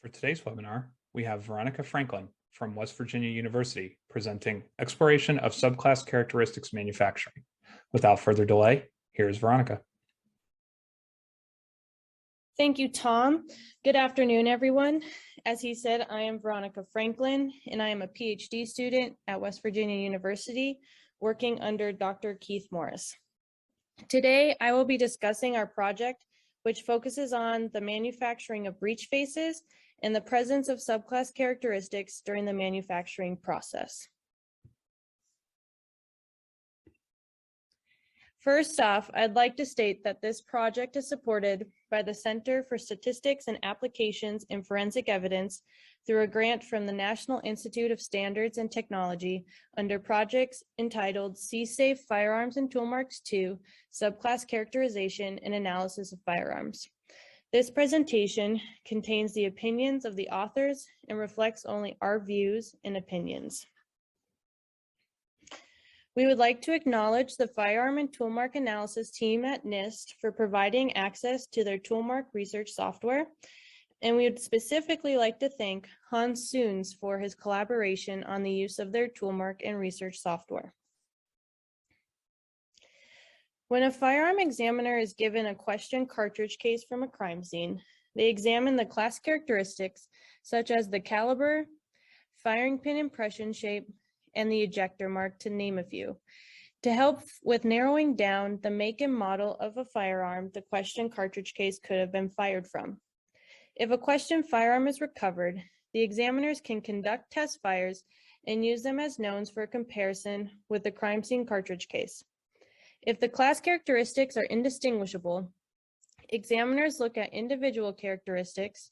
For today's webinar, we have Veronica Franklin from West Virginia University presenting Exploration of Subclass Characteristics Manufacturing. Without further delay, here's Veronica. Thank you, Tom. Good afternoon, everyone. As he said, I am Veronica Franklin, and I am a PhD student at West Virginia University, working under Dr. Keith Morris. Today, I will be discussing our project, which focuses on the manufacturing of breech faces and the presence of subclass characteristics during the manufacturing process. First off, I'd like to state that this project is supported by the Center for Statistics and Applications in Forensic Evidence through a grant from the National Institute of Standards and Technology under projects entitled C-Safe Firearms and Toolmarks 2, Subclass Characterization and Analysis of Firearms. This presentation contains the opinions of the authors and reflects only our views and opinions. We would like to acknowledge the Firearm and Toolmark Analysis team at NIST for providing access to their Toolmark research software, and we would specifically like to thank Hans Soons for his collaboration on the use of their Toolmark and research software. When a firearm examiner is given a question cartridge case from a crime scene, they examine the class characteristics such as the caliber, firing pin impression shape, and the ejector mark, to name a few, to help with narrowing down the make and model of a firearm the question cartridge case could have been fired from. If a question firearm is recovered, the examiners can conduct test fires and use them as knowns for comparison with the crime scene cartridge case. If the class characteristics are indistinguishable, examiners look at individual characteristics,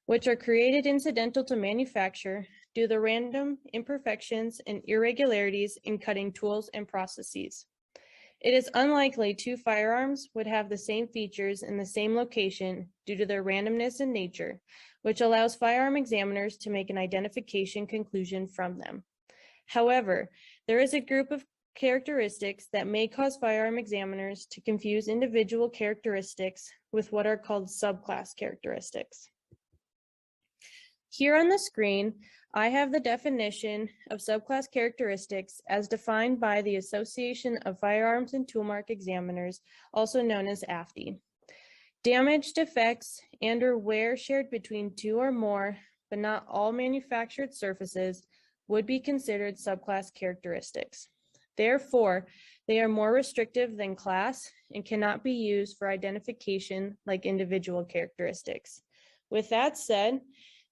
which are created incidental to manufacture due to the random imperfections and irregularities in cutting tools and processes. It is unlikely two firearms would have the same features in the same location due to their randomness in nature, which allows firearm examiners to make an identification conclusion from them. However, there is a group of characteristics that may cause firearm examiners to confuse individual characteristics with what are called subclass characteristics. Here on the screen, I have the definition of subclass characteristics as defined by the Association of Firearms and Toolmark Examiners, also known as AFTE. Damage, defects, and/or wear shared between two or more, but not all manufactured surfaces, would be considered subclass characteristics. Therefore, they are more restrictive than class and cannot be used for identification like individual characteristics. With that said,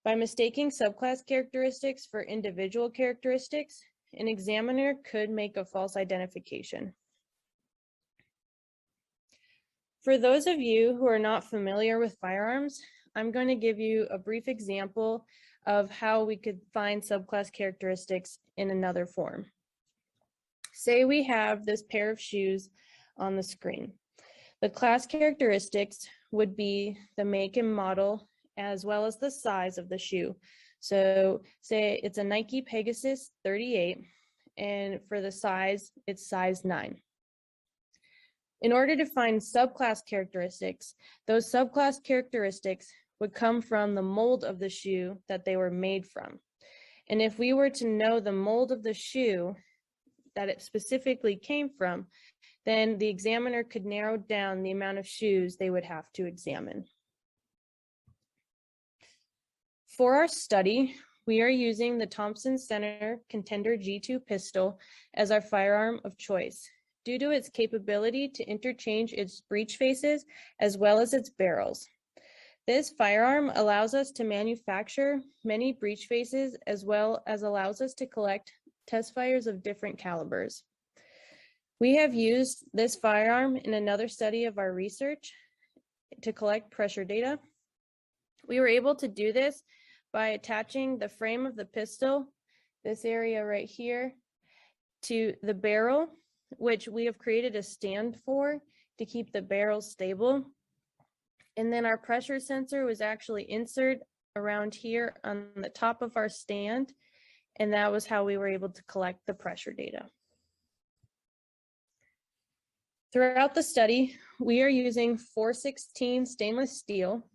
by mistaking subclass characteristics for individual characteristics, an examiner could make a false identification. For those of you who are not familiar with firearms, I'm going to give you a brief example of how we could find subclass characteristics in another form. Say we have this pair of shoes on the screen. The class characteristics would be the make and model as well as the size of the shoe. So say it's a Nike Pegasus 38, and for the size, it's size 9. In order to find subclass characteristics, those subclass characteristics would come from the mold of the shoe that they were made from. And if we were to know the mold of the shoe that it specifically came from, then the examiner could narrow down the amount of shoes they would have to examine. For our study, we are using the Thompson Center Contender G2 pistol as our firearm of choice due to its capability to interchange its breech faces as well as its barrels. This firearm allows us to manufacture many breech faces as well as allows us to collect test fires of different calibers. We have used this firearm in another study of our research to collect pressure data. We were able to do this by attaching the frame of the pistol, this area right here, to the barrel, which we have created a stand for to keep the barrel stable. And then our pressure sensor was actually inserted around here on the top of our stand, and that was how we were able to collect the pressure data. Throughout the study, we are using 416 stainless steel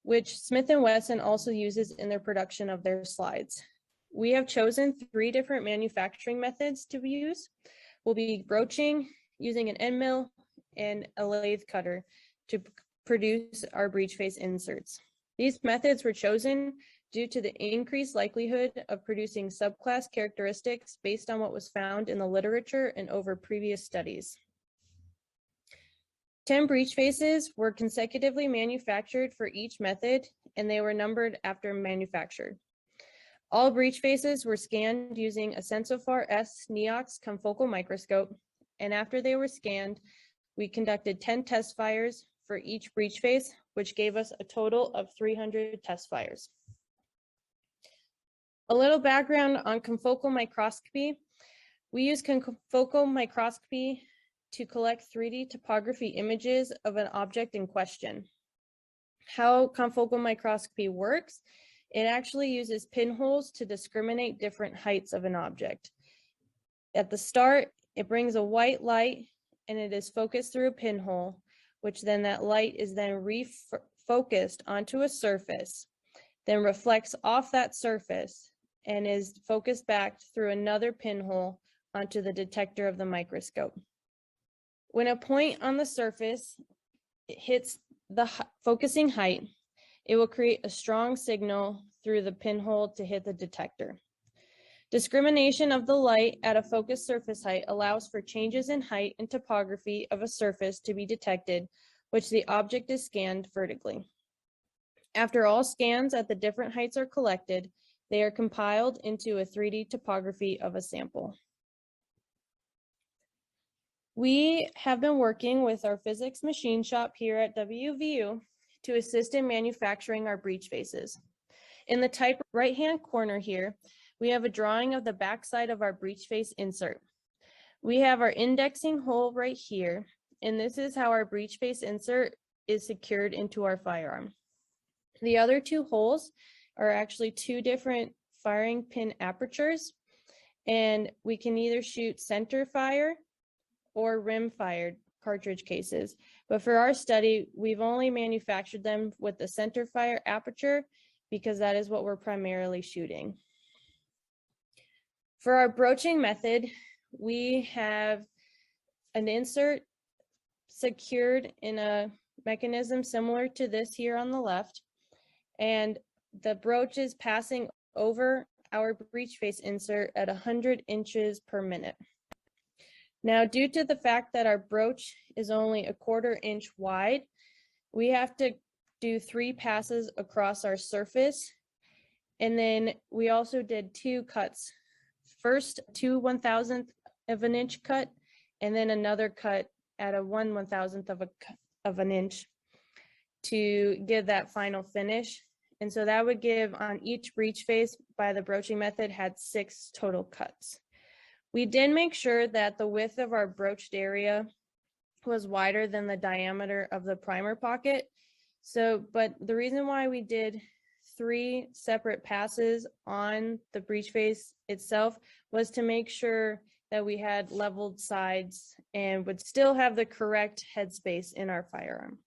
which Smith & Wesson also uses in their production of their slides. We have chosen 3 different manufacturing methods to use. We'll be broaching using an end mill and a lathe cutter to produce our breech face inserts. These methods were chosen due to the increased likelihood of producing subclass characteristics based on what was found in the literature and over previous studies. 10 breech faces were consecutively manufactured for each method, and they were numbered after manufactured. All breech faces were scanned using a Sensophar S Neox confocal microscope, and after they were scanned, we conducted 10 test fires for each breech face, which gave us a total of 300 test fires. A little background on confocal microscopy. We use confocal microscopy to collect 3D topography images of an object in question. How confocal microscopy works, it actually uses pinholes to discriminate different heights of an object. At the start, it brings a white light and it is focused through a pinhole, which then that light is then refocused onto a surface, then reflects off that surface and is focused back through another pinhole onto the detector of the microscope. When a point on the surface hits the focusing height, it will create a strong signal through the pinhole to hit the detector. Discrimination of the light at a focused surface height allows for changes in height and topography of a surface to be detected, which the object is scanned vertically. After all scans at the different heights are collected, they are compiled into a 3D topography of a sample. We have been working with our physics machine shop here at WVU to assist in manufacturing our breech faces. In the type right-hand corner here, we have a drawing of the backside of our breech face insert. We have our indexing hole right here, and this is how our breech face insert is secured into our firearm. The other 2 holes are actually 2 different firing pin apertures, and we can either shoot center fire or rim fired cartridge cases. But for our study, we've only manufactured them with the center fire aperture because that is what we're primarily shooting. For our broaching method, we have an insert secured in a mechanism similar to this here on the left, and the broach is passing over our breech face insert at 100 inches per minute. Now, due to the fact that our broach is only a 1/4 inch wide, we have to do 3 passes across our surface. And then we also did 2 cuts. First, 2 1/1000th of an inch cut, and then another cut at a 1 1/1000th of an inch to give that final finish. And so that would give on each breech face by the broaching method had 6 total cuts. We did make sure that the width of our broached area was wider than the diameter of the primer pocket. But the reason why we did 3 separate passes on the breech face itself was to make sure that we had leveled sides and would still have the correct headspace in our firearm.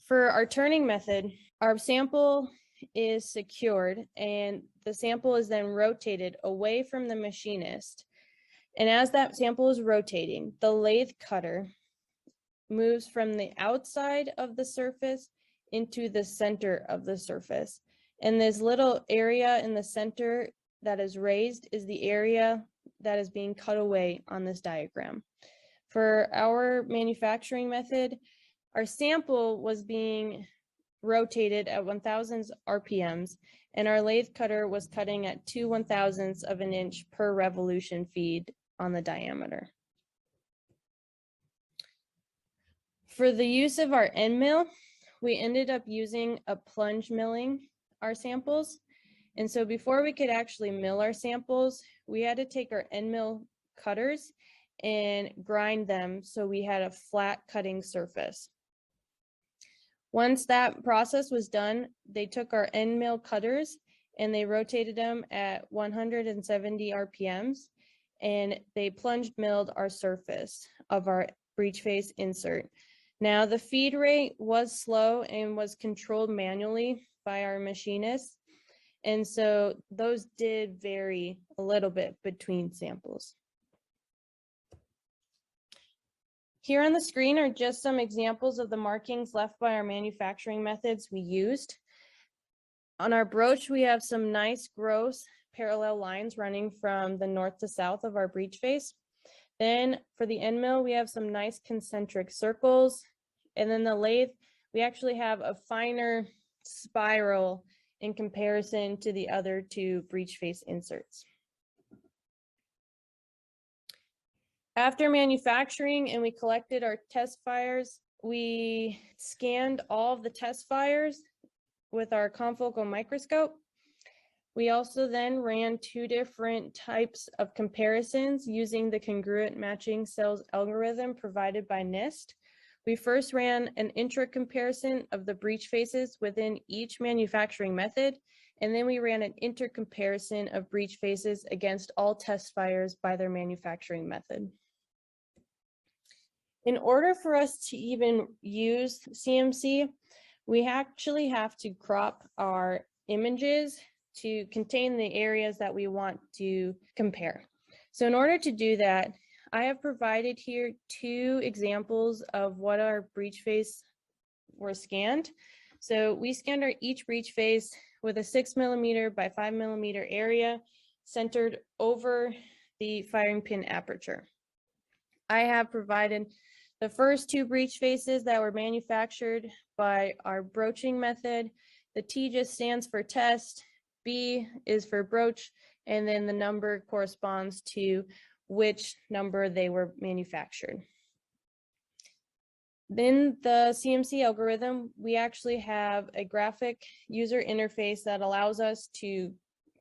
For our turning method, our sample is secured and the sample is then rotated away from the machinist. And as that sample is rotating, the lathe cutter moves from the outside of the surface into the center of the surface. And this little area in the center that is raised is the area that is being cut away on this diagram. For our manufacturing method, our sample was being rotated at 1,000 RPMs, and our lathe cutter was cutting at 2 1/1000ths of an inch per revolution feed on the diameter. For the use of our end mill, we ended up using a plunge milling our samples. And so before we could actually mill our samples, we had to take our end mill cutters and grind them so we had a flat cutting surface. Once that process was done, they took our end mill cutters and they rotated them at 170 RPMs, and they plunge milled our surface of our breech face insert. Now, the feed rate was slow and was controlled manually by our machinists, and so those did vary a little bit between samples. Here on the screen are just some examples of the markings left by our manufacturing methods we used. On our broach, we have some nice gross parallel lines running from the north to south of our breech face. Then for the end mill, we have some nice concentric circles. And then the lathe, we actually have a finer spiral in comparison to the other two breech face inserts. After manufacturing and we collected our test fires, we scanned all of the test fires with our confocal microscope. We also then ran two different types of comparisons using the congruent matching cells algorithm provided by NIST. We first ran an intra-comparison of the breech faces within each manufacturing method, and then we ran an inter-comparison of breech faces against all test fires by their manufacturing method. In order for us to even use CMC, we actually have to crop our images to contain the areas that we want to compare. So in order to do that, I have provided here two examples of what our breech face were scanned. So we scanned each breech face with a 6mm by 5mm area centered over the firing pin aperture. I have provided the first two breech faces that were manufactured by our broaching method. The T just stands for test, B is for broach, and then the number corresponds to which number they were manufactured. In the CMC algorithm, we actually have a graphic user interface that allows us to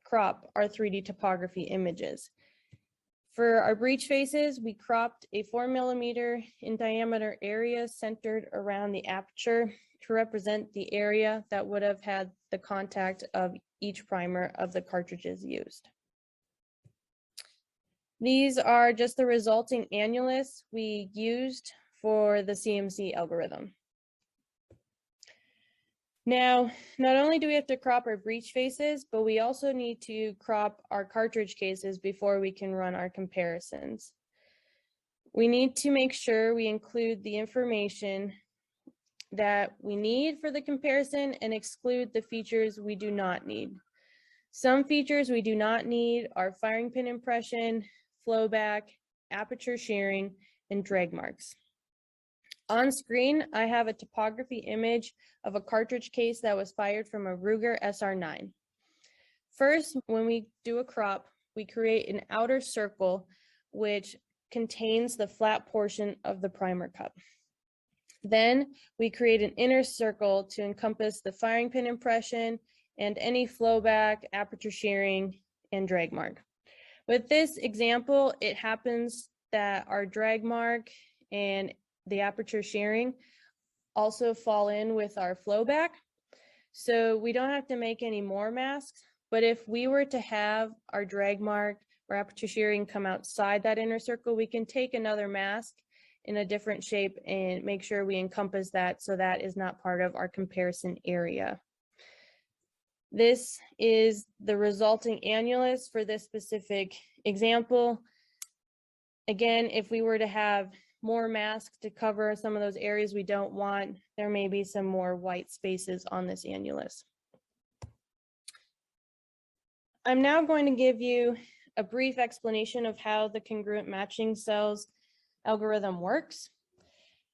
crop our 3D topography images. For our breech faces, we cropped a 4mm in diameter area centered around the aperture to represent the area that would have had the contact of each primer of the cartridges used. These are just the resulting annulus we used for the CMC algorithm. Now, not only do we have to crop our breech faces, but we also need to crop our cartridge cases before we can run our comparisons. We need to make sure we include the information that we need for the comparison and exclude the features we do not need. Some features we do not need are firing pin impression, flowback, aperture shearing, and drag marks. On screen, I have a topography image of a cartridge case that was fired from a Ruger SR9. First, when we do a crop, we create an outer circle which contains the flat portion of the primer cup. Then we create an inner circle to encompass the firing pin impression and any flowback, aperture shearing, and drag mark. With this example, it happens that our drag mark and the aperture shearing also fall in with our flowback. So we don't have to make any more masks, but if we were to have our drag mark or aperture shearing come outside that inner circle, we can take another mask in a different shape and make sure we encompass that so that is not part of our comparison area. This is the resulting annulus for this specific example. Again, if we were to have more masks to cover some of those areas we don't want, there may be some more white spaces on this annulus. I'm now going to give you a brief explanation of how the congruent matching cells algorithm works.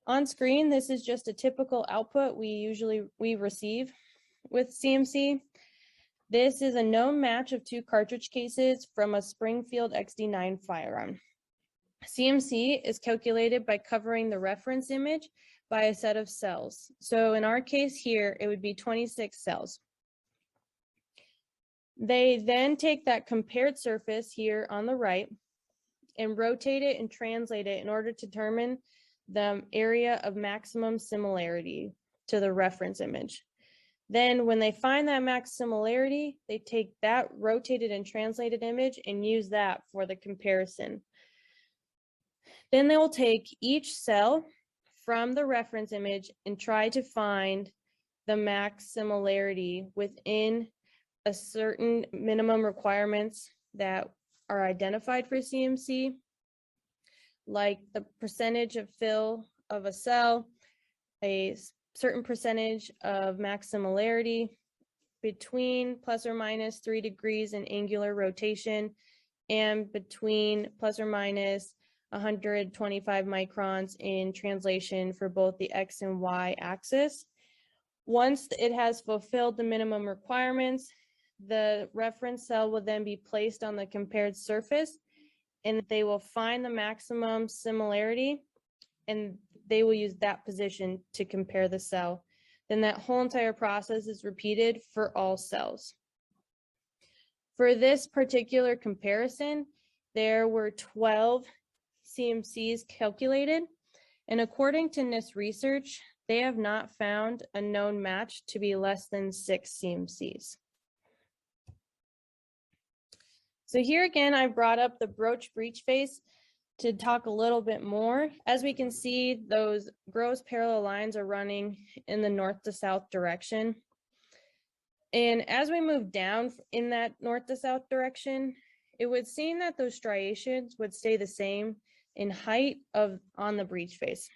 On screen, this is just a typical output we receive with CMC. This is a known match of two cartridge cases from a Springfield XD9 firearm. CMC is calculated by covering the reference image by a set of cells. So in our case here, it would be 26 cells. They then take that compared surface here on the right and rotate it and translate it in order to determine the area of maximum similarity to the reference image. Then when they find that max similarity, they take that rotated and translated image and use that for the comparison. Then they will take each cell, from the reference image and try to find the max similarity within a certain minimum requirements that are identified for CMC, like the percentage of fill of a cell, a certain percentage of max similarity between plus or minus 3 degrees in angular rotation and between plus or minus 125 microns in translation for both the X and Y axis. Once it has fulfilled the minimum requirements, the reference cell will then be placed on the compared surface and they will find the maximum similarity and they will use that position to compare the cell. Then that whole entire process is repeated for all cells. For this particular comparison, there were 12 CMCs calculated, and according to NIST research, they have not found a known match to be less than 6 CMCs. So here again, I brought up the Breech face to talk a little bit more. As we can see, those gross parallel lines are running in the north to south direction. And as we move down in that north to south direction, it would seem that those striations would stay the same in height on the breech face.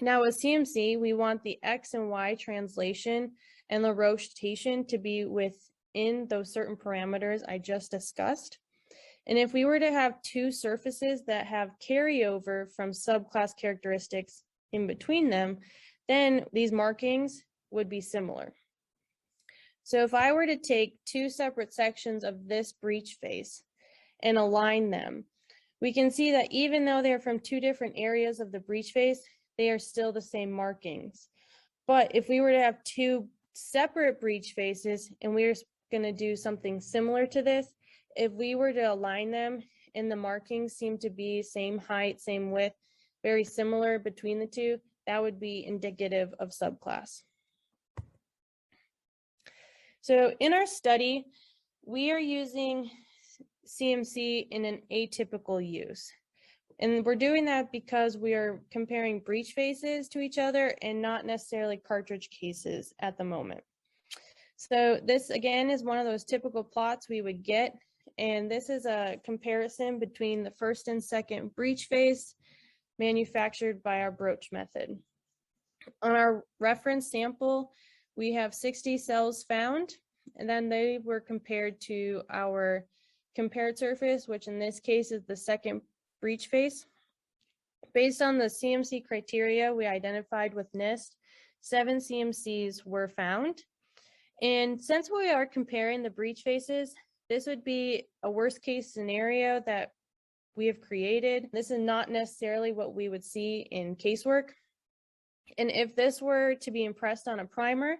Now with CMC, we want the X and Y translation and the rotation to be within those certain parameters I just discussed. And if we were to have two surfaces that have carryover from subclass characteristics in between them, then these markings would be similar. So if I were to take two separate sections of this breech face and align them, we can see that even though they're from two different areas of the breech face, they are still the same markings. But if we were to have two separate breech faces and we were going to do something similar to this, if we were to align them and the markings seem to be same height, same width, very similar between the two, that would be indicative of subclass. So in our study, we are using CMC in an atypical use. And we're doing that because we are comparing breech faces to each other and not necessarily cartridge cases at the moment. So this again is one of those typical plots we would get. And this is a comparison between the first and second breech face manufactured by our Breech method. On our reference sample, we have 60 cells found, and then they were compared to our compared surface, which in this case is the second breech face. Based on the CMC criteria we identified with NIST, 7 CMCs were found. And since we are comparing the breech faces, this would be a worst case scenario that we have created. This is not necessarily what we would see in casework. And if this were to be impressed on a primer,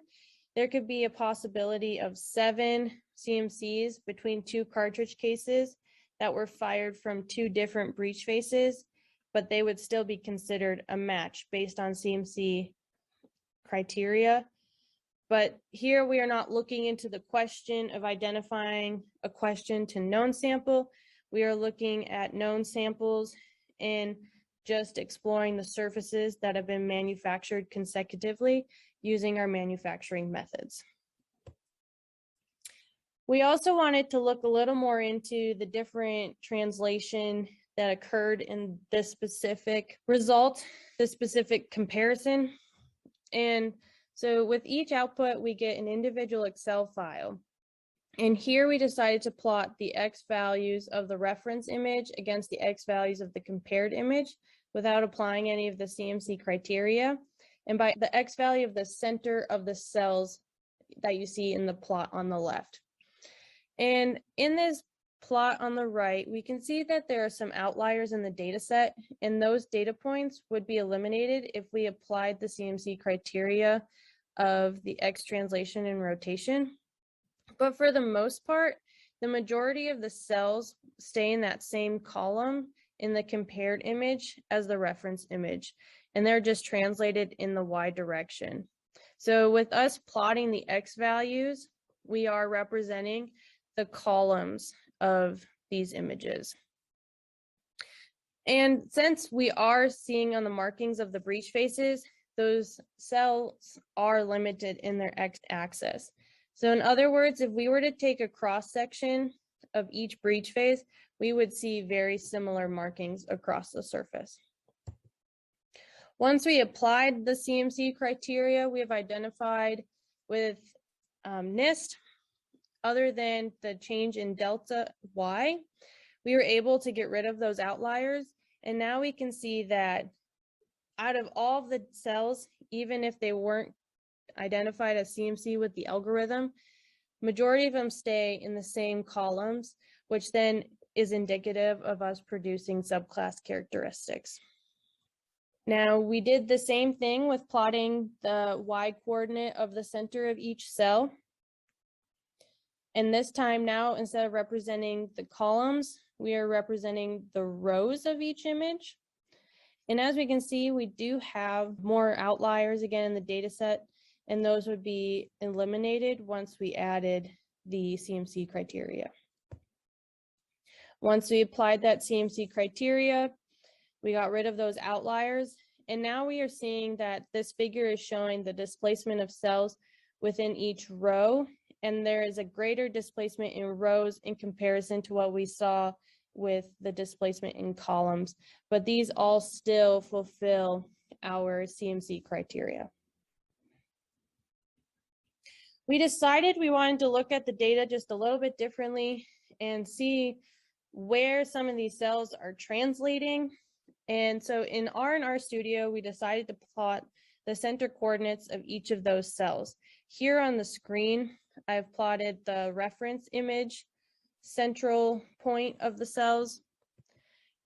there could be a possibility of 7 CMCs between 2 cartridge cases that were fired from 2 different breech faces, but they would still be considered a match based on CMC criteria. But here we are not looking into the question of identifying a question to known sample. We are looking at known samples and just exploring the surfaces that have been manufactured consecutively using our manufacturing methods. We also wanted to look a little more into the different translation that occurred in this specific result, this specific comparison. And so with each output, we get an individual Excel file. And here we decided to plot the X values of the reference image against the X values of the compared image without applying any of the CMC criteria, and by the X value of the center of the cells that you see in the plot on the left. And in this plot on the right, we can see that there are some outliers in the data set, and those data points would be eliminated if we applied the CMC criteria of the X translation and rotation. But for the most part, the majority of the cells stay in that same column in the compared image as the reference image, and they're just translated in the Y direction. So with us plotting the X values, we are representing the columns of these images. And since we are seeing on the markings of the breech faces, those cells are limited in their x-axis. So in other words, if we were to take a cross section of each breech face, we would see very similar markings across the surface. Once we applied the CMC criteria we have identified with NIST, other than the change in delta Y, we were able to get rid of those outliers. And now we can see that out of all of the cells, even if they weren't identified as CMC with the algorithm, majority of them stay in the same columns, which then is indicative of us producing subclass characteristics. Now, we did the same thing with plotting the Y coordinate of the center of each cell. And this time now, instead of representing the columns, we are representing the rows of each image. And as we can see, we do have more outliers again in the data set, and those would be eliminated once we added the CMC criteria. Once we applied that CMC criteria, we got rid of those outliers, and now we are seeing that this figure is showing the displacement of cells within each row, and there is a greater displacement in rows in comparison to what we saw with the displacement in columns, but these all still fulfill our CMC criteria. We decided we wanted to look at the data just a little bit differently and see where some of these cells are translating. And so in R&R Studio, we decided to plot the center coordinates of each of those cells. Here on the screen, I've plotted the reference image central point of the cells.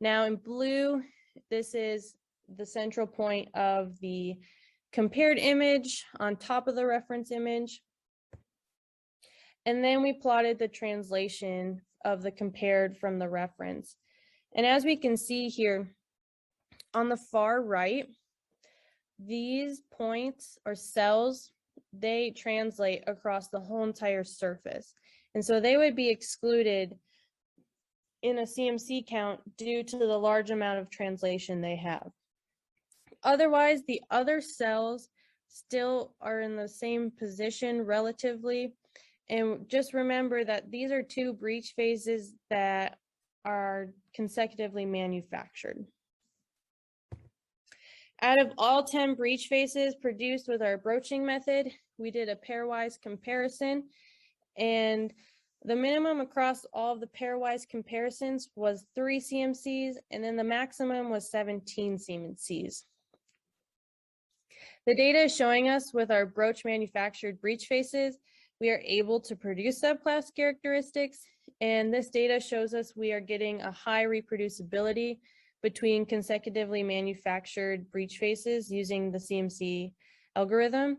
Now in blue, this is the central point of the compared image on top of the reference image. And then we plotted the translation of the compared from the reference. And as we can see here, on the far right, these points or cells, they translate across the whole entire surface. And so they would be excluded in a CMC count due to the large amount of translation they have. Otherwise, the other cells still are in the same position relatively. And just remember that these are two breech phases that are consecutively manufactured. Out of all 10 breech faces produced with our broaching method, we did a pairwise comparison, and the minimum across all of the pairwise comparisons was 3 CMCs, and then the maximum was 17 CMCs. The data is showing us with our broach manufactured breech faces, we are able to produce subclass characteristics, and this data shows us we are getting a high reproducibility between consecutively manufactured breech faces using the CMC algorithm.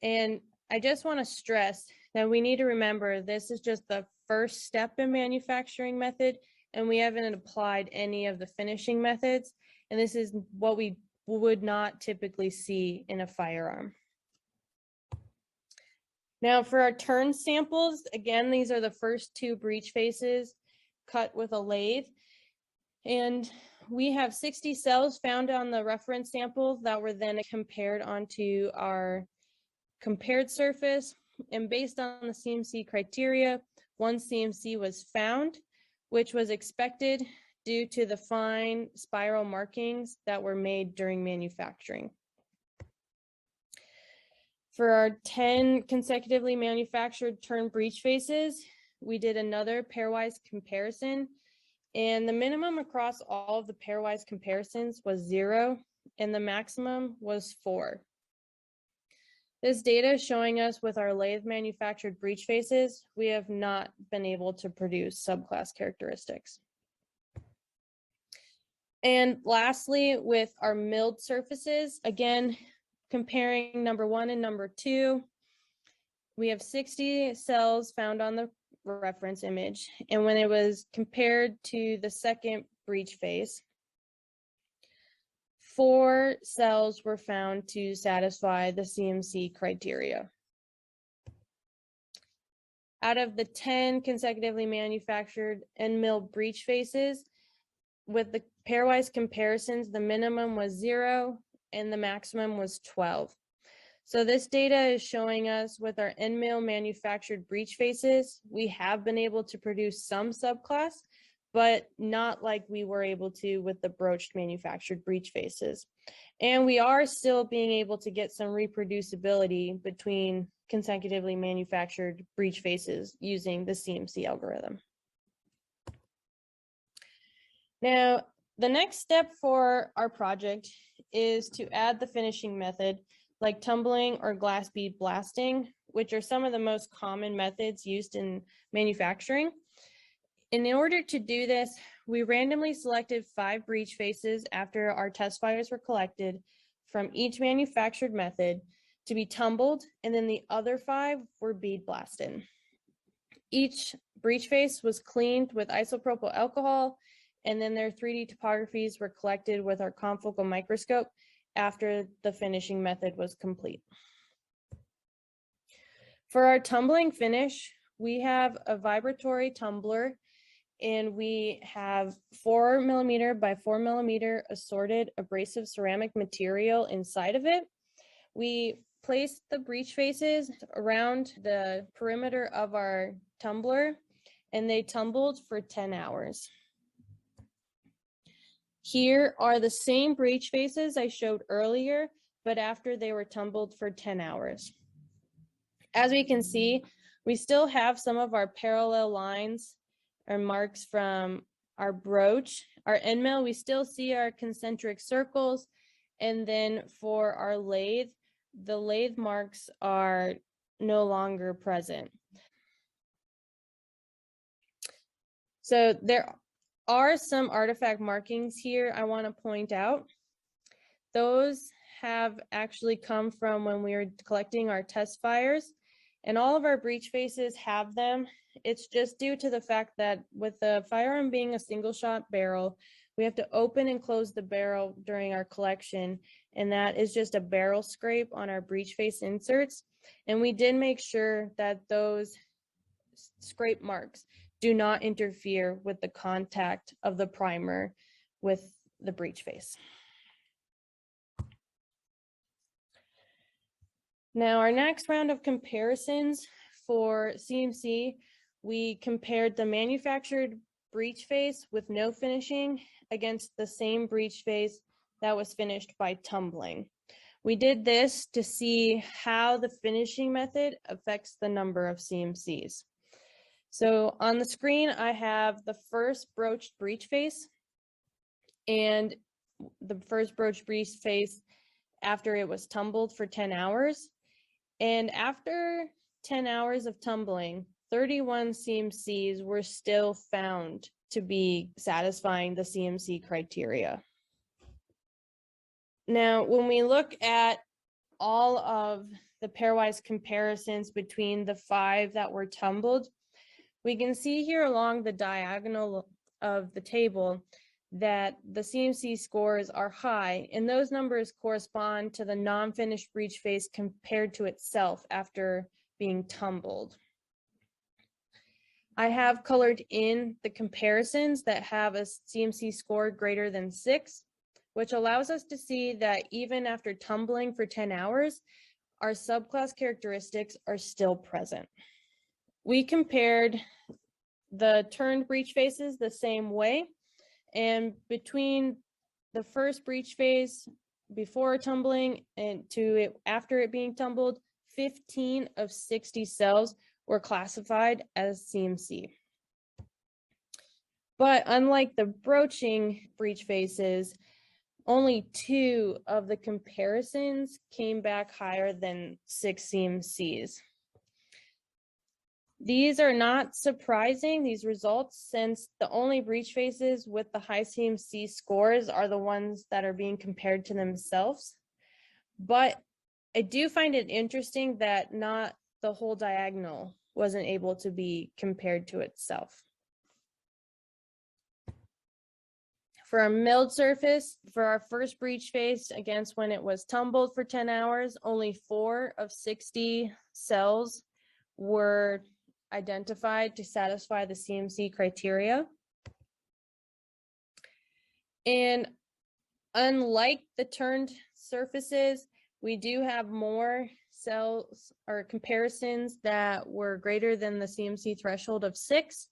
And I just want to stress that we need to remember this is just the first step in manufacturing method, and we haven't applied any of the finishing methods. And this is what we would not typically see in a firearm. Now for our turn samples, again, these are the first 2 breech faces cut with a lathe. And we have 60 cells found on the reference sample that were then compared onto our compared surface. And based on the CMC criteria, 1 CMC was found, which was expected due to the fine spiral markings that were made during manufacturing. For our 10 consecutively manufactured turn breech faces, we did another pairwise comparison, and the minimum across all of the pairwise comparisons was 0, and the maximum was 4. This data is showing us with our lathe manufactured breech faces, we have not been able to produce subclass characteristics. And lastly, with our milled surfaces, again, comparing number 1 and number 2, we have 60 cells found on the reference image. And when it was compared to the second breech face, 4 cells were found to satisfy the CMC criteria. Out of the 10 consecutively manufactured and milled breech faces, with the pairwise comparisons, the minimum was 0 and the maximum was 12. So this data is showing us with our end mill manufactured breech faces, we have been able to produce some subclass, but not like we were able to with the broached manufactured breech faces. And we are still being able to get some reproducibility between consecutively manufactured breech faces using the CMC algorithm. Now, the next step for our project is to add the finishing method like tumbling or glass bead blasting, which are some of the most common methods used in manufacturing. And in order to do this, we randomly selected 5 breech faces after our test fires were collected from each manufactured method to be tumbled, and then the other 5 were bead blasted. Each breech face was cleaned with isopropyl alcohol, and then their 3D topographies were collected with our confocal microscope after the finishing method was complete. For our tumbling finish, we have a vibratory tumbler, and we have 4 millimeter by 4 millimeter assorted abrasive ceramic material inside of it. We placed the breech faces around the perimeter of our tumbler, and they tumbled for 10 hours. Here are the same breech faces I showed earlier, but after they were tumbled for 10 hours. As we can see, we still have some of our parallel lines or marks from our broach. Our end mill, we still see our concentric circles. And then for our lathe, the lathe marks are no longer present. So there are some artifact markings here I want to point out. Those have actually come from when we were collecting our test fires, and all of our breech faces have them. It's just due to the fact that with the firearm being a single shot barrel, we have to open and close the barrel during our collection, and that is just a barrel scrape on our breech face inserts. And we did make sure that those scrape marks do not interfere with the contact of the primer with the breech face. Now, our next round of comparisons for CMC, we compared the manufactured breech face with no finishing against the same breech face that was finished by tumbling. We did this to see how the finishing method affects the number of CMCs. So on the screen, I have the first broached breech face and the first broached breech face after it was tumbled for 10 hours. And after 10 hours of tumbling, 31 CMCs were still found to be satisfying the CMC criteria. Now, when we look at all of the pairwise comparisons between the 5 that were tumbled, we can see here along the diagonal of the table that the CMC scores are high, and those numbers correspond to the non-finished breech face compared to itself after being tumbled. I have colored in the comparisons that have a CMC score greater than 6, which allows us to see that even after tumbling for 10 hours, our subclass characteristics are still present. We compared the turned breech faces the same way, and between the first breech face before tumbling and to it after it being tumbled, 15 of 60 cells were classified as CMC. But unlike the broaching breech faces, only 2 of the comparisons came back higher than 6 CMCs. These are not surprising, these results, since the only breech faces with the high CMC scores are the ones that are being compared to themselves. But I do find it interesting that not the whole diagonal wasn't able to be compared to itself. For our milled surface, for our first breech face against when it was tumbled for 10 hours, only 4 of 60 cells were identified to satisfy the CMC criteria. And unlike the turned surfaces, we do have more cells or comparisons that were greater than the CMC threshold of 6,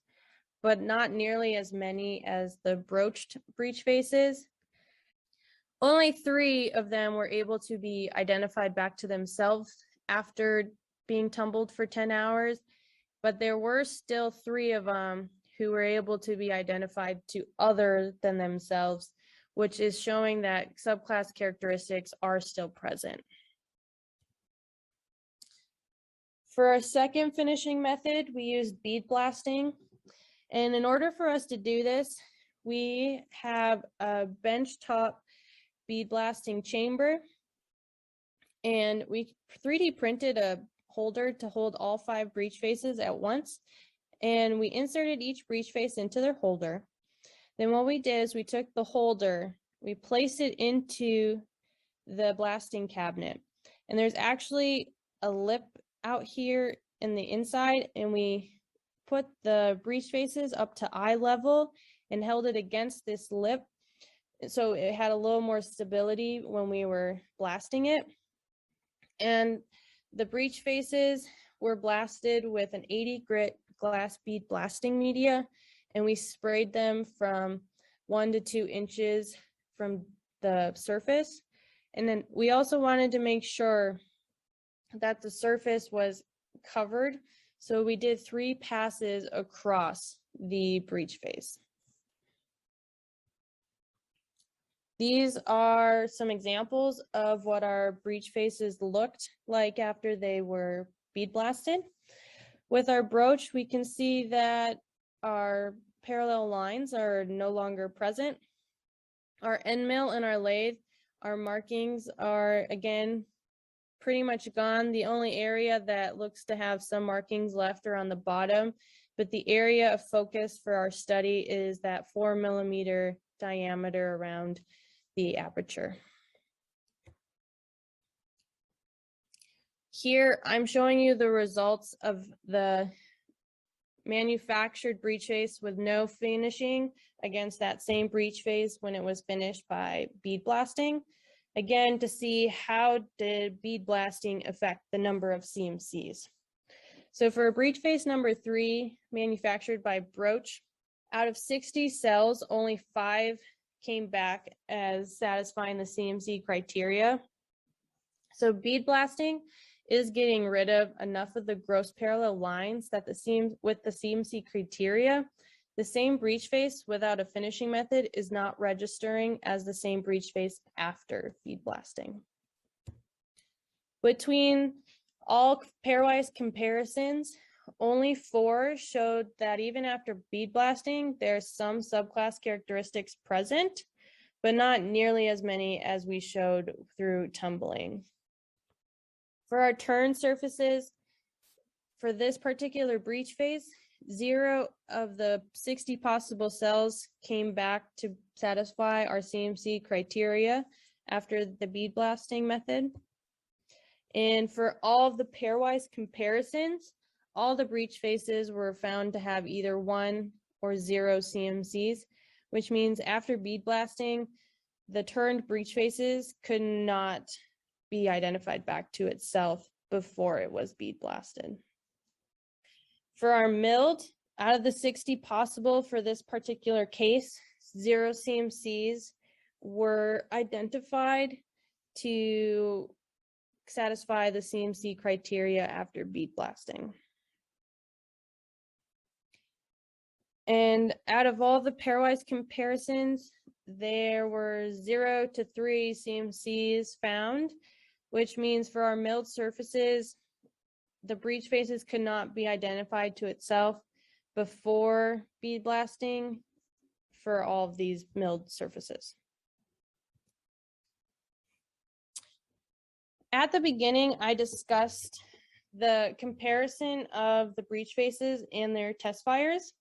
but not nearly as many as the broached breech faces. Only 3 of them were able to be identified back to themselves after being tumbled for 10 hours, but there were still 3 of them who were able to be identified to other than themselves, which is showing that subclass characteristics are still present. For our second finishing method, we used bead blasting. And in order for us to do this, we have a benchtop bead blasting chamber, and we 3D printed a holder to hold all 5 breech faces at once, and we inserted each breech face into their holder. Then what we did is we took the holder, we placed it into the blasting cabinet, and there's actually a lip out here in the inside, and we put the breech faces up to eye level and held it against this lip, so it had a little more stability when we were blasting it. And the breech faces were blasted with an 80 grit glass bead blasting media, and we sprayed them from 1 to 2 inches from the surface. And then we also wanted to make sure that the surface was covered, so we did 3 passes across the breech face. These are some examples of what our breech faces looked like after they were bead blasted. With our broach, we can see that our parallel lines are no longer present. Our end mill and our lathe, our markings are again pretty much gone. The only area that looks to have some markings left are on the bottom, but the area of focus for our study is that 4 millimeter diameter around the aperture. Here, I'm showing you the results of the manufactured breech face with no finishing against that same breech face when it was finished by bead blasting. Again, to see how did bead blasting affect the number of CMCs. So for breech face number 3, manufactured by Breech, out of 60 cells, only 5 came back as satisfying the CMC criteria. So bead blasting is getting rid of enough of the gross parallel lines that with the CMC criteria, the same breech face without a finishing method is not registering as the same breech face after bead blasting. Between all pairwise comparisons, only 4 showed that even after bead blasting, there's some subclass characteristics present, but not nearly as many as we showed through tumbling. For our turn surfaces, for this particular breech face, 0 of the 60 possible cells came back to satisfy our CMC criteria after the bead blasting method. And for all of the pairwise comparisons, all the breech faces were found to have either 1 or 0 CMCs, which means after bead blasting, the turned breech faces could not be identified back to itself before it was bead blasted. For our milled, out of the 60 possible for this particular case, 0 CMCs were identified to satisfy the CMC criteria after bead blasting. And out of all the pairwise comparisons, there were 0 to 3 CMCs found, which means for our milled surfaces, the breech faces could not be identified to itself before bead blasting for all of these milled surfaces. At the beginning, I discussed the comparison of the breech faces and their test fires.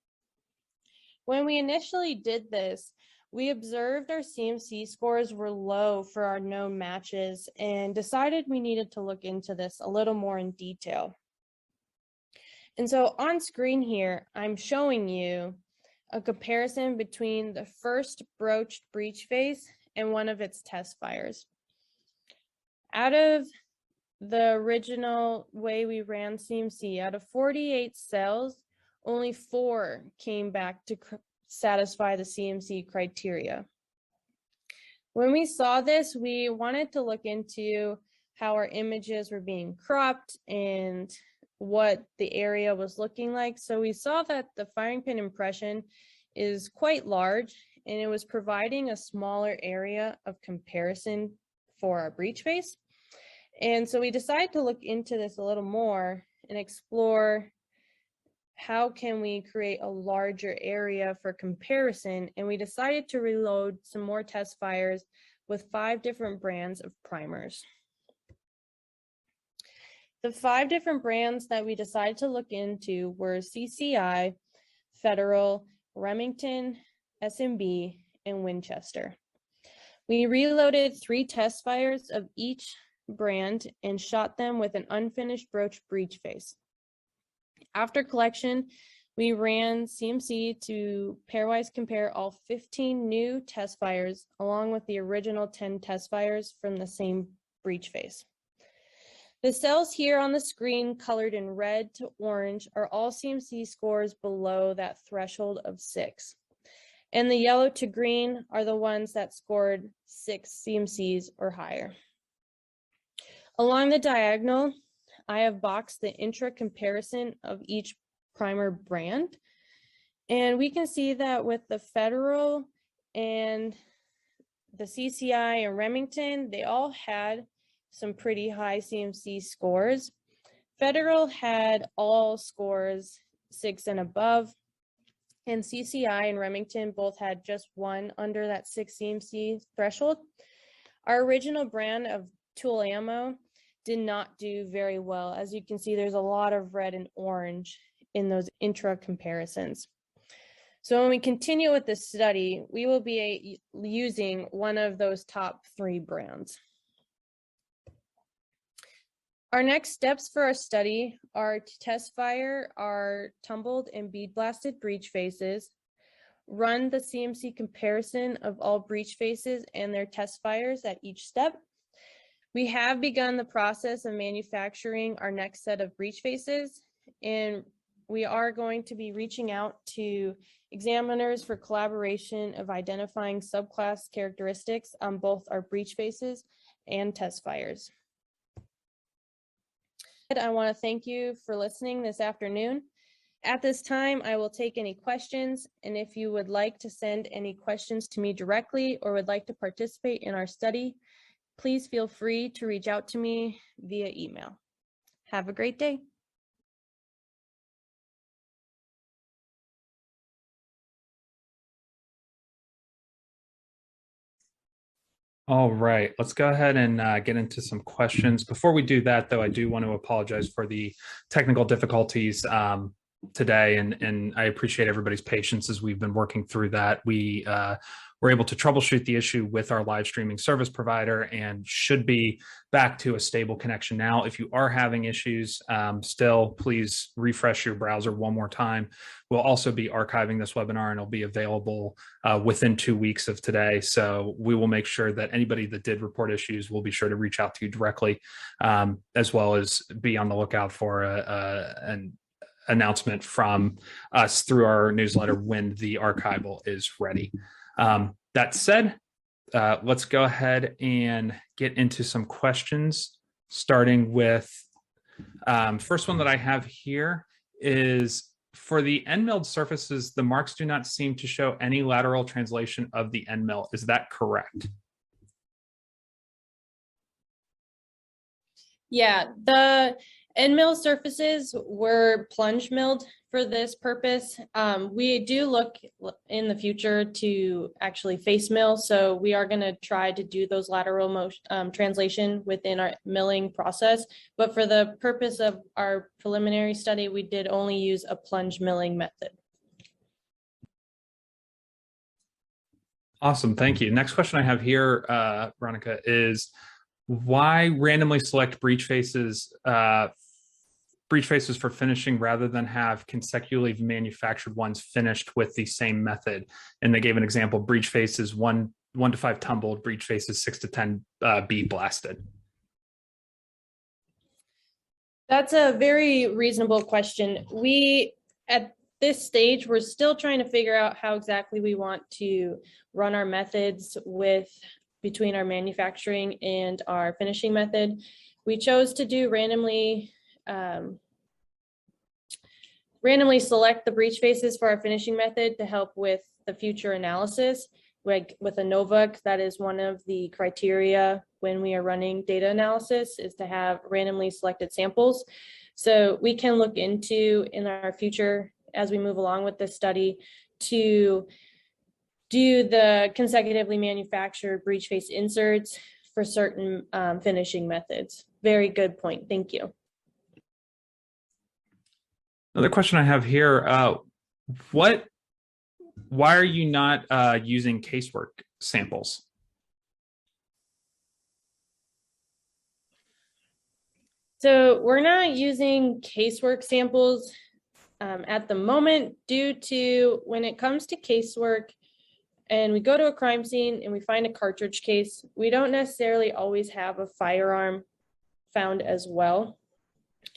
When we initially did this, we observed our CMC scores were low for our known matches and decided we needed to look into this a little more in detail. And so on screen here, I'm showing you a comparison between the first broached breech face and one of its test fires. Out of the original way we ran CMC, out of 48 cells, only 4 came back to satisfy the CMC criteria. When we saw this, we wanted to look into how our images were being cropped and what the area was looking like. So we saw that the firing pin impression is quite large, and it was providing a smaller area of comparison for our breech face. And so we decided to look into this a little more and explore how can we create a larger area for comparison. And we decided to reload some more test fires with 5 different brands of primers. The 5 different brands that we decided to look into were CCI, Federal, Remington, SMB, and Winchester. We reloaded 3 test fires of each brand and shot them with an unfinished broach breech face. After collection, we ran CMC to pairwise compare all 15 new test fires along with the original 10 test fires from the same breech face. The cells here on the screen colored in red to orange are all CMC scores below that threshold of 6. And the yellow to green are the ones that scored 6 CMCs or higher. Along the diagonal, I have boxed the intra comparison of each primer brand. And we can see that with the Federal and the CCI and Remington, they all had some pretty high CMC scores. Federal had all scores 6 and above, and CCI and Remington both had just 1 under that 6 CMC threshold. Our original brand of tool ammo did not do very well. As you can see, there's a lot of red and orange in those intra comparisons. So when we continue with this study, we will be using one of those top 3 brands. Our next steps for our study are to test fire our tumbled and bead blasted breech faces, run the CMC comparison of all breech faces and their test fires at each step. We have begun the process of manufacturing our next set of breech faces, and we are going to be reaching out to examiners for collaboration of identifying subclass characteristics on both our breech faces and test fires. I want to thank you for listening this afternoon. At this time, I will take any questions, and if you would like to send any questions to me directly or would like to participate in our study, please feel free to reach out to me via email. Have a great day. All right, let's go ahead and get into some questions. Before we do that, though, I do want to apologize for the technical difficulties today, and I appreciate everybody's patience as we've been working through that. We were able to troubleshoot the issue with our live streaming service provider and should be back to a stable connection now. If you are having issues still, please refresh your browser one more time. We'll also be archiving this webinar and it'll be available within 2 weeks of today. So we will make sure that anybody that did report issues will be sure to reach out to you directly, as well as be on the lookout for an announcement from us through our newsletter when the archival is ready. That said, let's go ahead and get into some questions, starting with first one that I have here is, for the end milled surfaces, the marks do not seem to show any lateral translation of the end mill. Is that correct? Yeah, the end mill surfaces were plunge milled for this purpose. We do look in the future to actually face mill, so we are going to try to do those lateral motion, translation within our milling process. But for the purpose of our preliminary study, we did only use a plunge milling method. Awesome, thank you. Next question I have here, Veronica, is why randomly select breech faces breech faces for finishing rather than have consecutively manufactured ones finished with the same method. And they gave an example: breech faces 1 to 5 tumbled, breech faces 6 to 10 bead blasted. That's a very reasonable question. At this stage, we're still trying to figure out how exactly we want to run our methods between our manufacturing and our finishing method. We chose to do randomly select the breech faces for our finishing method to help with the future analysis. Like with ANOVA, that is one of the criteria when we are running data analysis, is to have randomly selected samples. So we can look into in our future, as we move along with this study, to do the consecutively manufactured breech face inserts for certain finishing methods. Very good point. Thank you. Another question I have here, why are you not using casework samples? So we're not using casework samples at the moment due to when it comes to casework and we go to a crime scene and we find a cartridge case, we don't necessarily always have a firearm found as well.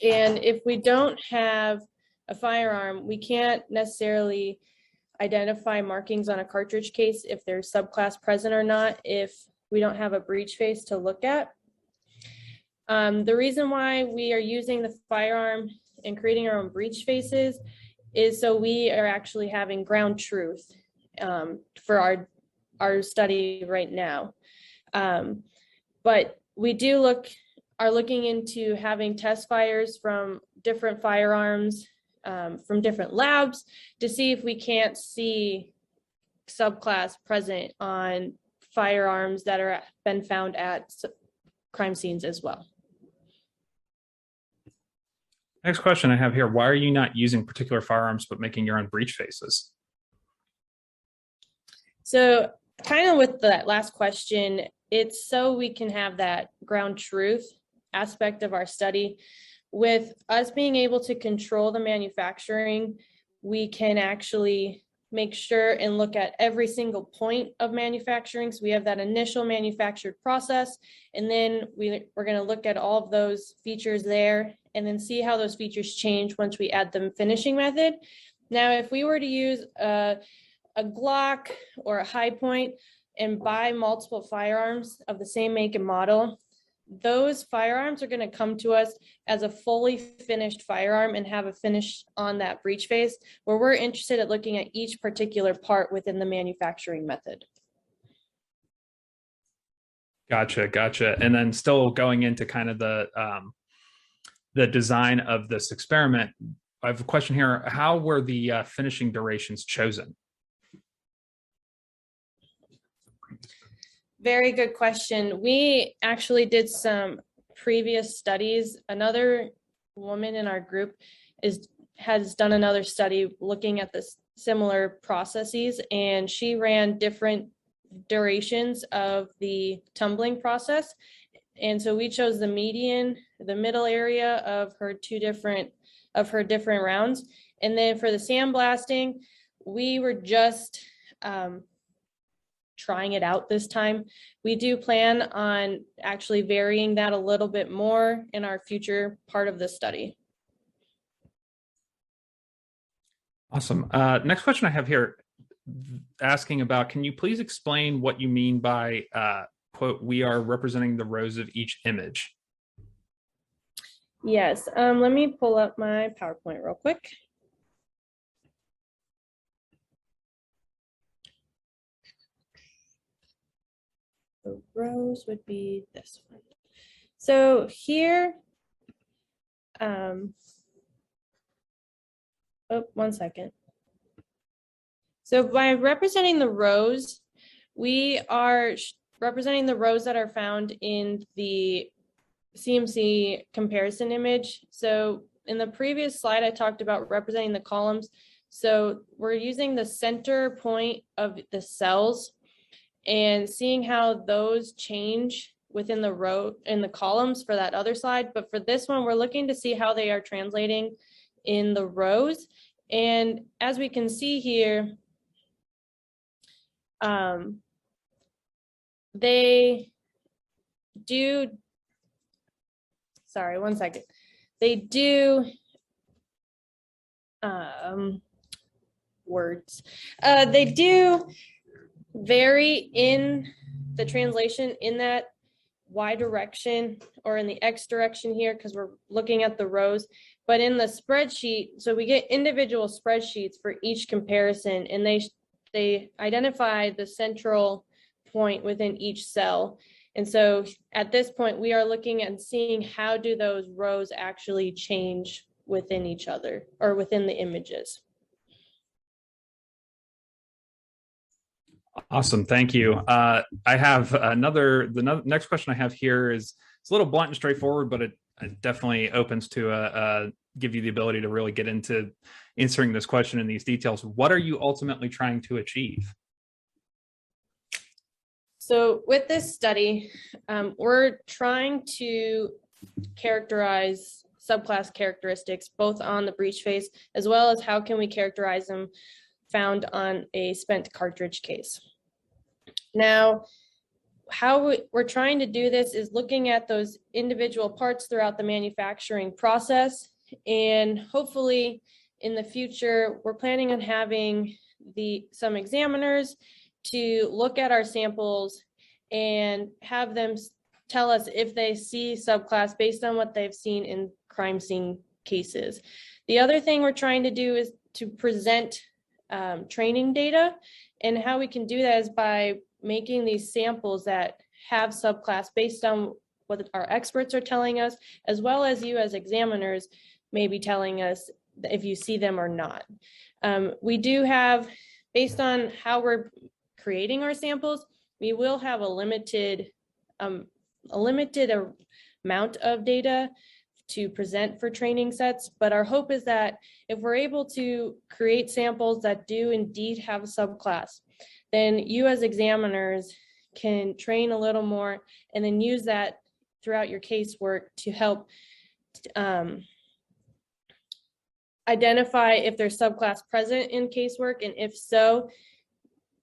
And if we don't have a firearm, we can't necessarily identify markings on a cartridge case if there's subclass present or not if we don't have a breech face to look at. The reason why we are using the firearm and creating our own breech faces is so we are actually having ground truth for our study right now. But we are looking into having test fires from different firearms from different labs to see if we can't see subclass present on firearms that are been found at crime scenes as well. Next question I have here: why are you not using particular firearms but making your own breech faces? So kind of with that last question, it's so we can have that ground truth aspect of our study. With us being able to control the manufacturing, we can actually make sure and look at every single point of manufacturing. So we have that initial manufactured process, and then we're going to look at all of those features there and then see how those features change once we add the finishing method. Now, if we were to use a Glock or a High Point and buy multiple firearms of the same make and model, those firearms are going to come to us as a fully finished firearm and have a finish on that breech face, where we're interested at looking at each particular part within the manufacturing method. Gotcha. And then still going into kind of the design of this experiment, I have a question here. How were the finishing durations chosen? Very good question. We actually did some previous studies. Another woman in our group has done another study looking at this similar processes, and she ran different durations of the tumbling process. And so we chose the median, the middle area of her different rounds. And then for the sandblasting, we were just trying it out this time. We do plan on actually varying that a little bit more in our future part of the study. Awesome. Next question I have here, asking about, can you please explain what you mean by, quote, we are representing the rows of each image? Yes, let me pull up my PowerPoint real quick. The rows would be this one. So here, one second. So by representing the rows, we are representing the rows that are found in the CMC comparison image. So in the previous slide, I talked about representing the columns. So we're using the center point of the cells and seeing how those change within the row in the columns for that other slide. But for this one, we're looking to see how they are translating in the rows. And as we can see here, they do, sorry, one second. They do, they do vary in the translation in that Y direction or in the X direction here, because we're looking at the rows, but in the spreadsheet, so we get individual spreadsheets for each comparison, and they identify the central point within each cell. And so at this point, we are looking at seeing how do those rows actually change within each other or within the images. Awesome, thank you. I have the next question I have here is it's a little blunt and straightforward, but it definitely opens to give you the ability to really get into answering this question in these details. What are you ultimately trying to achieve? So with this study, we're trying to characterize subclass characteristics both on the breech face as well as how can we characterize them found on a spent cartridge case. Now, how we're trying to do this is looking at those individual parts throughout the manufacturing process, and hopefully in the future, we're planning on having some examiners to look at our samples and have them tell us if they see subclass based on what they've seen in crime scene cases. The other thing we're trying to do is to present training data, and how we can do that is by making these samples that have subclass based on what our experts are telling us, as well as you as examiners may be telling us if you see them or not. We do have, based on how we're creating our samples, we will have a limited amount of data to present for training sets, but our hope is that if we're able to create samples that do indeed have a subclass, then you as examiners can train a little more and then use that throughout your casework to help identify if there's subclass present in casework, and if so,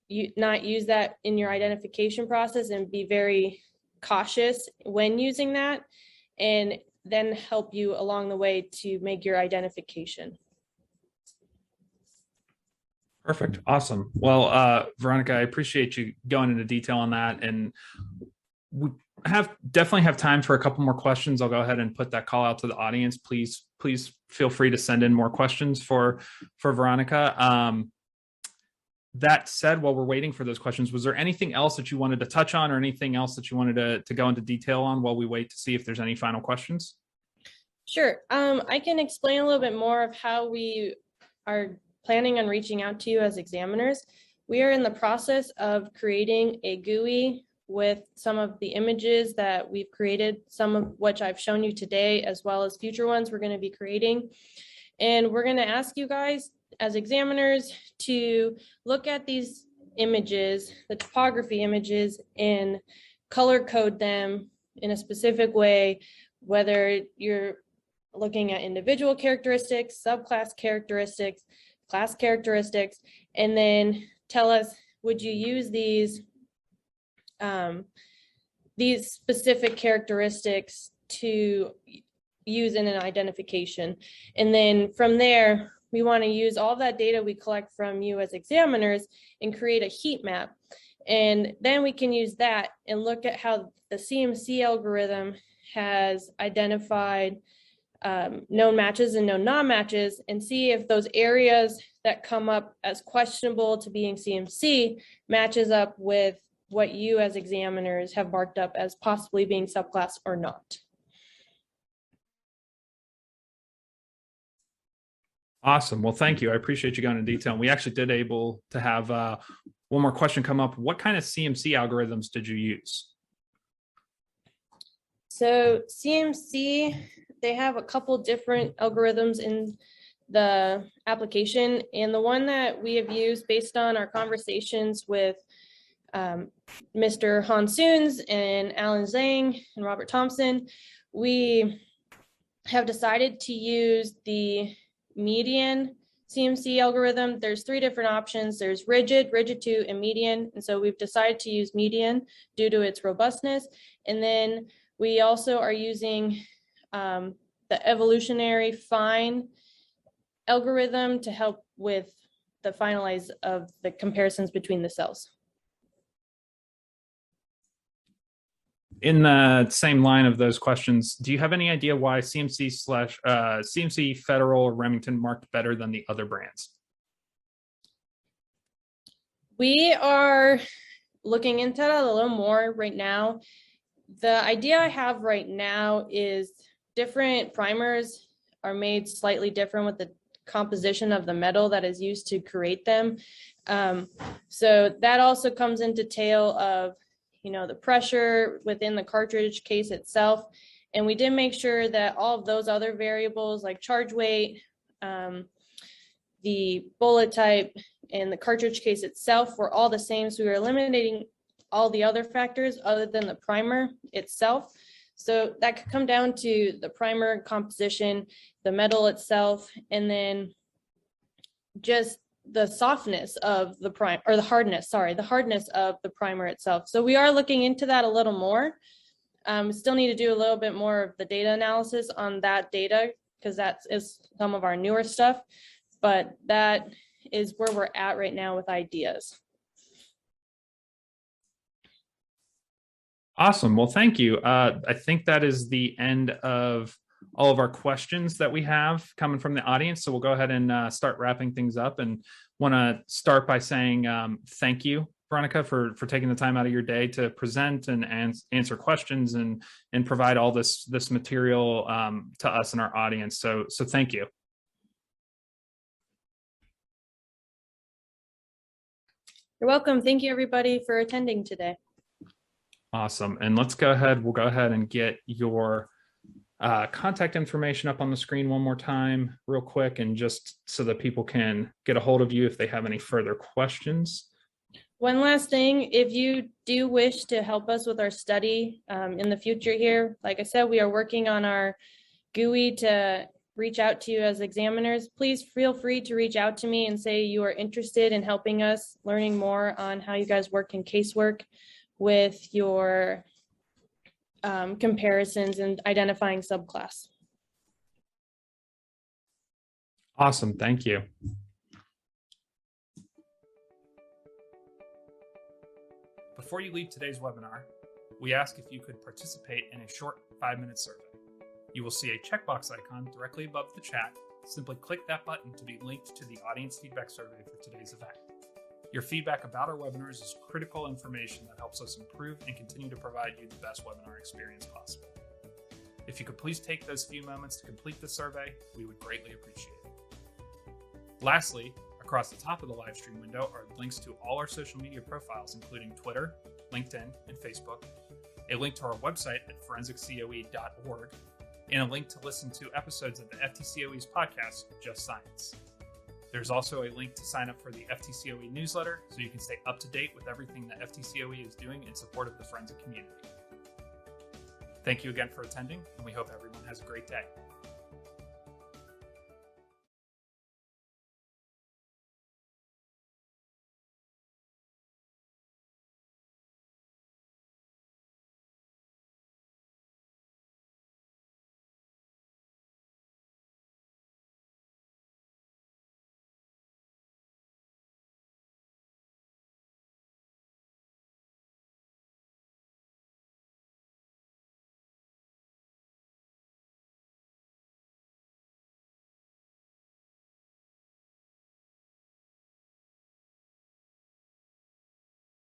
you not use that in your identification process and be very cautious when using that, and then help you along the way to make your identification. Perfect. Awesome. Well, Veronica, I appreciate you going into detail on that. And we definitely have time for a couple more questions. I'll go ahead and put that call out to the audience. Please feel free to send in more questions for Veronica. That said, while we're waiting for those questions, was there anything else that you wanted to touch on or anything else that you wanted to go into detail on while we wait to see if there's any final questions? Sure. I can explain a little bit more of how we are planning on reaching out to you as examiners. We are in the process of creating a GUI with some of the images that we've created, some of which I've shown you today, as well as future ones we're going to be creating. And we're going to ask you guys as examiners to look at these images, the topography images, and color code them in a specific way, whether you're looking at individual characteristics, subclass characteristics, class characteristics, and then tell us, would you use these specific characteristics to use in an identification? And then from there, we want to use all that data we collect from you as examiners and create a heat map. And then we can use that and look at how the CMC algorithm has identified known matches and known non-matches, and see if those areas that come up as questionable to being CMC matches up with what you as examiners have marked up as possibly being subclass or not. Awesome. Well, thank you. I appreciate you going into detail. And we actually did able to have one more question come up. What kind of CMC algorithms did you use? So CMC, they have a couple different algorithms in the application, and the one that we have used based on our conversations with Mr. Hansoons and Alan Zhang and Robert Thompson, we have decided to use the median CMC algorithm. There's 3 different options. There's rigid, rigid 2, and median. And so we've decided to use median due to its robustness. And then we also are using the evolutionary fine algorithm to help with the finalize of the comparisons between the cells. In the same line of those questions, do you have any idea why CMC Federal or Remington marked better than the other brands? We are looking into that a little more right now. The idea I have right now is different primers are made slightly different with the composition of the metal that is used to create them. So that also comes into tale of the pressure within the cartridge case itself. And we did make sure that all of those other variables like charge weight, the bullet type, and the cartridge case itself were all the same. So we were eliminating all the other factors other than the primer itself. So that could come down to the primer composition, the metal itself, and then just the softness of the prime, or the hardness of the primer itself. So we are looking into that a little more. Still need to do a little bit more of the data analysis on that data because that is some of our newer stuff, but that is where we're at right now with ideas. Awesome. Well, thank you. I think that is the end of all of our questions that we have coming from the audience. So we'll go ahead and start wrapping things up, and want to start by saying thank you, Veronica, for taking the time out of your day to present and answer questions and provide all this material to us and our audience. So thank you. You're welcome. Thank you, everybody, for attending today. Awesome. And we'll go ahead and get your contact information up on the screen one more time real quick, and just so that people can get a hold of you if they have any further questions. One last thing, if you do wish to help us with our study in the future here, like I said, we are working on our GUI to reach out to you as examiners. Please feel free to reach out to me and say you are interested in helping us learning more on how you guys work in casework with your comparisons and identifying subclass. Awesome. Thank you. Before you leave today's webinar, we ask if you could participate in a short 5-minute survey. You will see a checkbox icon directly above the chat. Simply click that button to be linked to the audience feedback survey for today's event. Your feedback about our webinars is critical information that helps us improve and continue to provide you the best webinar experience possible. If you could please take those few moments to complete the survey, we would greatly appreciate it. Lastly, across the top of the live stream window are links to all our social media profiles, including Twitter, LinkedIn, and Facebook, a link to our website at forensiccoe.org, and a link to listen to episodes of the FTCOE's podcast, Just Science. There's also a link to sign up for the FTCOE newsletter so you can stay up to date with everything that FTCOE is doing in support of the forensic community. Thank you again for attending, and we hope everyone has a great day.